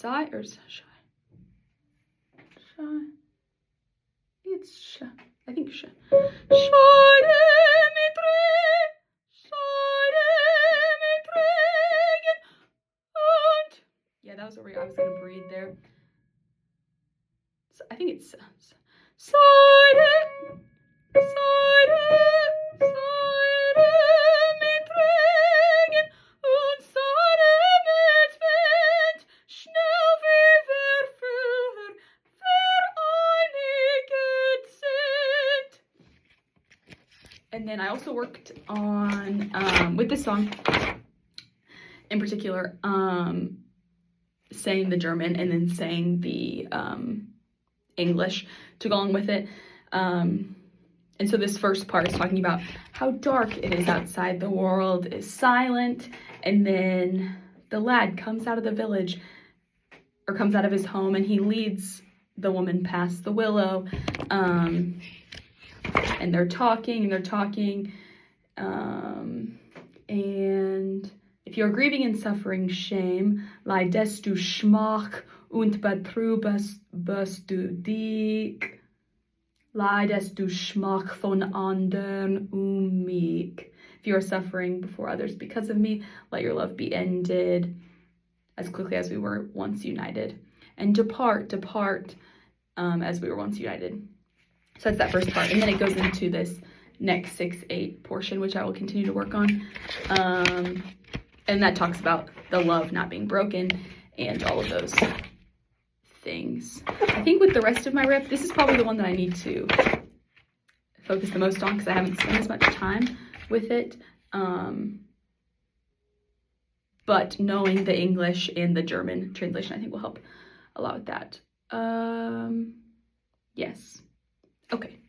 Sai or Shy? Shy. It's Shy. I think Shy. Yeah, that was where I was gonna breathe there. So I think it's and then I also worked on with this song in particular, saying the German and then saying the English to go along with it. And so this first part is talking about how dark it is outside. The world is silent. And then the lad comes out of the village, or comes out of his home, and he leads the woman past the willow. And they're talking. And if you're grieving and suffering shame, leidest du Schmach und betrübst du dich. Leidest du Schmach von andern mich. If you are suffering before others because of me, let your love be ended as quickly as we were once united. And depart as we were once united. So that's that first part. And then it goes into this next 6/8 portion, which I will continue to work on. And that talks about the love not being broken and all of those things. I think with the rest of my rep, this is probably the one that I need to focus the most on because I haven't spent as much time with it. But knowing the English and the German translation, I think will help a lot with that. Yes. Okay.